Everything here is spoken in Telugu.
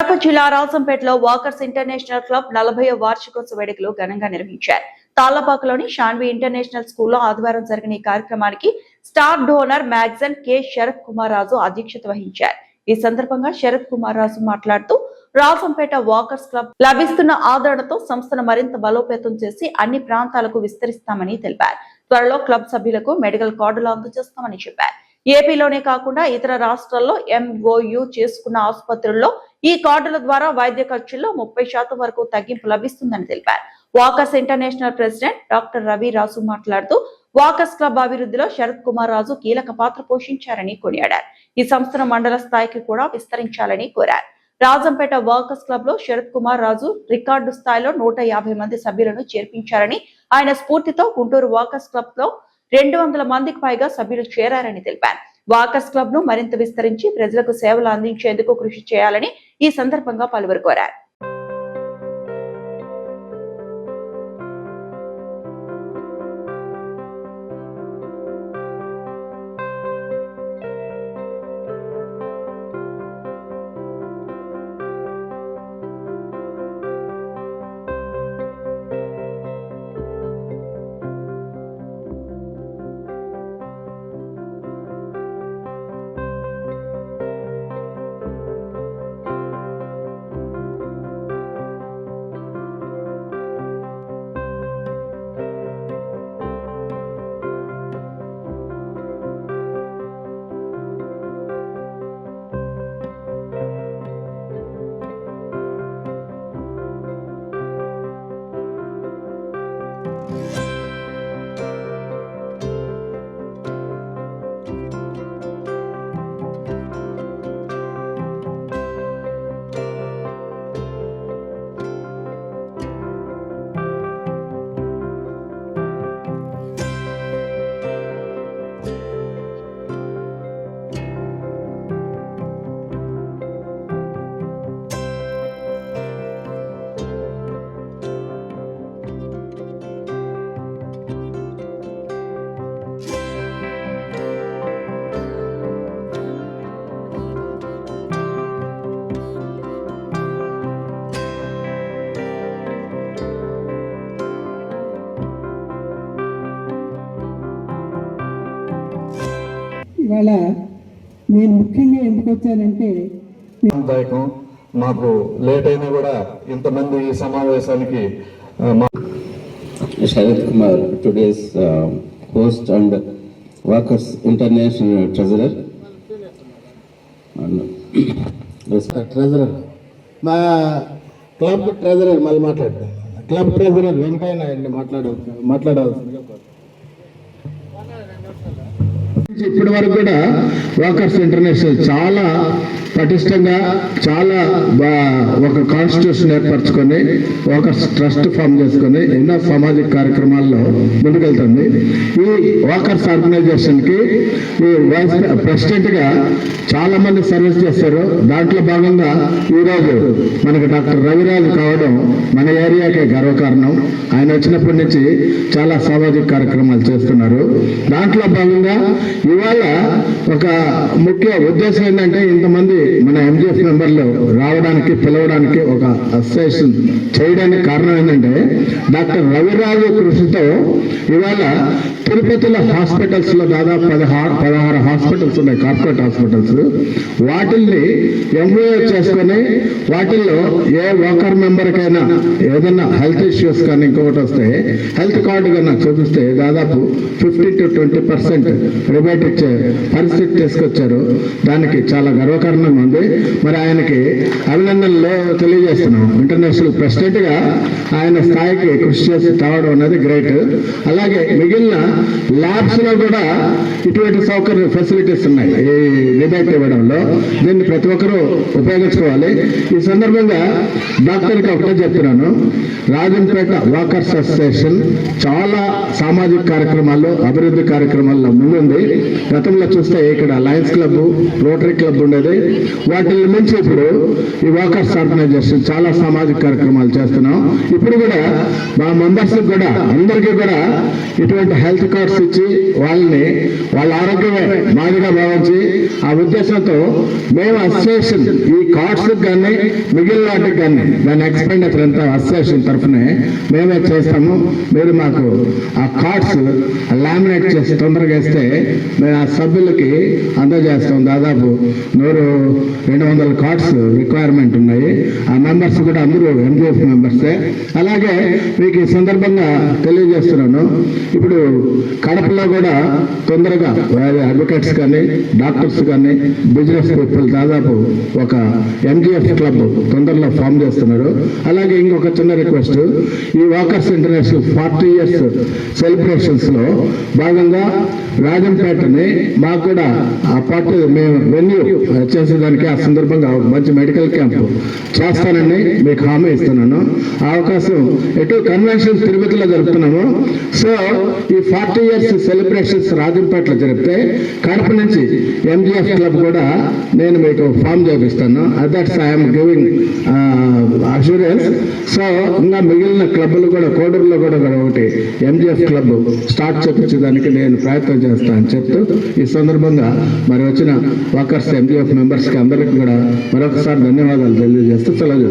కడప జిల్లా రాజంపేటలో వాకర్స్ ఇంటర్నేషనల్ క్లబ్ 40వ వార్షికోత్సవ వేడుకలు ఘనంగా నిర్వహించారు. తాళ్లపాకలోని షాన్వి ఇంటర్నేషనల్ స్కూల్లో ఆదివారం జరిగిన ఈ కార్యక్రమానికి star donor magazine K Sharath Kumar Raju అధ్యక్షత వహించారు. ఈ సందర్భంగా శరత్ కుమార్ రాజు మాట్లాడుతూ రాజంపేట వాకర్స్ క్లబ్ లభిస్తున్న ఆదరణతో సంస్థను మరింత బలోపేతం చేసి అన్ని ప్రాంతాలకు విస్తరిస్తామని తెలిపారు. త్వరలో క్లబ్ సభ్యులకు మెడికల్ కార్డులు అందజేస్తామని చెప్పారు. ఏపీలోనే కాకుండా ఇతర రాష్ట్రాల్లో MOU చేసుకున్న ఆసుపత్రుల్లో ఈ కార్డుల ద్వారా వైద్య ఖర్చుల్లో 30% వరకు తగ్గింపు లభిస్తుందని తెలిపారు. Walkers international president doctor Ravi Raju మాట్లాడుతూ వాకర్స్ క్లబ్ అభివృద్ధిలో శరత్ కుమార్ రాజు కీలక పాత్ర పోషించారని కొనియాడారు. ఈ సంస్థను మండల స్థాయికి కూడా విస్తరించాలని కోరారు. రాజంపేట వాకర్స్ క్లబ్ లో శరత్ కుమార్ రాజు రికార్డు స్థాయిలో 150 మంది సభ్యులను చేర్పించారని, ఆయన స్ఫూర్తితో గుంటూరు వాకర్స్ క్లబ్ లో 200 మందికి పైగా సభ్యులు చేరారని తెలిపారు. వాకర్స్ క్లబ్ ను మరింత విస్తరించి ప్రజలకు సేవలు అందించేందుకు కృషి చేయాలని ఈ సందర్భంగా పలువురు కోరారు. ఇవాళ నేను ముఖ్యంగా ఎందుకు వచ్చానంటే మాకు లేట్ అయినా కూడా ఇంతమంది ఈ సమావేశానికి Sharath Kumar today's host and walkers international treasurer మా క్లబ్ ట్రెజరర్ మళ్ళీ మాట్లాడతాను. క్లబ్ ట్రెజరర్ వెంకయ్య నాయుడు మాట్లాడవలసిందిగా ఇప్పటి వరకు కూడా వాకర్స్ ఇంటర్నేషనల్ చాలా పటిష్టంగా చాలా ఒక కాన్స్టిట్యూషన్ ఏర్పరచుకొని వాకర్స్ ట్రస్ట్ ఫామ్ చేసుకొని ఎన్నో సామాజిక కార్యక్రమాల్లో ముందుకెళ్తుంది. ఈ వాకర్స్ ఆర్గనైజేషన్ కి ఈ వైస్ ప్రెసిడెంట్ గా చాలా మంది సర్వీస్ చేస్తారు. దాంట్లో భాగంగా ఈరోజు మనకి డాక్టర్ రవిరాజు కావడం మన ఏరియాకే గర్వకారణం. ఆయన వచ్చినప్పటి నుంచి చాలా సామాజిక కార్యక్రమాలు చేస్తున్నారు. దాంట్లో భాగంగా ఇవాళ ఒక ముఖ్య ఉద్దేశం ఏంటంటే ఇంతమంది మన MGF మెంబర్లు రావడానికి పిలవడానికి ఒక అసోసియేషన్ చేయడానికి కారణం ఏంటంటే డాక్టర్ రవిరాజు కృషితో ఇవాళ తిరుపతిలో హాస్పిటల్స్ లో దాదాపు 16 హాస్పిటల్స్ ఉన్నాయి, కార్పొరేట్ హాస్పిటల్స్. వాటిల్ని MOU చేసుకొని వాటిల్లో ఏ వాకర్ మెంబర్కైనా ఏదైనా హెల్త్ ఇష్యూస్ కానీ ఇంకొకటి వస్తే హెల్త్ కార్డు కన్నా చూపిస్తే దాదాపు 15 to 20% రిబేట్ ఇచ్చే పరిస్థితి తీసుకొచ్చారు. దానికి చాలా గర్వకారణంగా ఉంది. మరి ఆయనకి అభినందనలు తెలియజేస్తున్నాం. ఇంటర్నేషనల్ ప్రెసిడెంట్ గా ఆయన స్థాయికి కృషి చేసి తేవడం అనేది గ్రేట్. అలాగే మిగిలిన ల్యాబ్స్ లో కూడా ఇటువంటి సౌకర్య ఫెసిలిటీస్ ఉన్నాయి ఈ రిబేట్ ఇవ్వడంలో. దీన్ని ప్రతి ఒక్కరూ ఉపయోగించుకోవాలి. ఈ సందర్భంగా డాక్టర్కి ఒకటే చెప్తున్నాను, రాజంపేట వాకర్స్ అసోసియేషన్ చాలా సామాజిక కార్యక్రమాల్లో అభివృద్ధి కార్యక్రమాల్లో ముందుంది. గతంలో చూస్తే ఇక్కడ లయన్స్ క్లబ్, రోటరీ క్లబ్ ఉండేది. వాటిని మించి ఇప్పుడు ఈ వాకర్స్ ఆర్గనైజేషన్ చాలా సామాజిక కార్యక్రమాలు చేస్తున్నాం. ఇప్పుడు కూడా మా మెంబర్స్ కూడా అందరికీ కూడా ఇటువంటి హెల్త్ కార్డ్స్ ఇచ్చి వాళ్ళ ఆరోగ్యమే మాదిగా భావించి ఆ ఉద్దేశంతో మేము అసోసియేషన్ ఈ కార్డ్స్ కానీ మిగిలిన వాటికి కానీ దాని ఎక్స్పెండిచర్ ఎంత అసోసియేషన్ తరఫునే మేమే చేస్తాము. మీరు మాకు ఆ కార్డ్స్ లామినేట్ చేసి తొందరగా ఇస్తే మేము ఆ సభ్యులకి అందజేస్తాం. దాదాపు 200 కార్డ్స్ రిక్వైర్మెంట్ ఉన్నాయి. ఆ మెంబర్స్ కూడా అందరూ MGF మెంబర్సే. అలాగే మీకు ఈ సందర్భంగా తెలియజేస్తున్నాను, ఇప్పుడు కడపలో కూడా తొందరగా అడ్వకేట్స్ కానీ డాక్టర్స్ కానీ బిజినెస్ పీపుల్ దాదాపు ఒక MGF క్లబ్ తొందరలో ఫామ్ చేస్తున్నారు. అలాగే ఇంకొక చిన్న రిక్వెస్ట్, ఈ వాకర్స్ ఇంటర్నేషనల్ 40 years సెలబ్రేషన్స్ లో భాగంగా రాజంపేటని మాకు కూడా ఆ పార్టీ మేము వెన్యూ చేసేదానికి ఆ సందర్భంగా మంచి మెడికల్ క్యాంప్ చేస్తానని మీకు హామీ ఇస్తున్నాను. ఆ అవకాశం ఎటు కన్వెన్షన్ తిరుపతిలో జరుపుతున్నాము. సో ఈ 40 years సెలబ్రేషన్స్ రాజంపేటలో జరిపితే కడప నుంచి MGF క్లబ్ కూడా నేను మీకు ఫామ్ చేపిస్తాను. That's I'm giving assurance. So ఇంకా మిగిలిన క్లబ్లు కూడా కోడూరులో కూడా ఒకటి MGF క్లబ్ స్టార్ట్ చేపించడానికి నేను ప్రయత్నం చేస్తానని చెప్తూ ఈ సందర్భంగా మరి వచ్చిన వాకర్స్ MGF మెంబర్స్కి అందరికీ కూడా మరొకసారి ధన్యవాదాలు తెలియజేస్తూ సెలవు.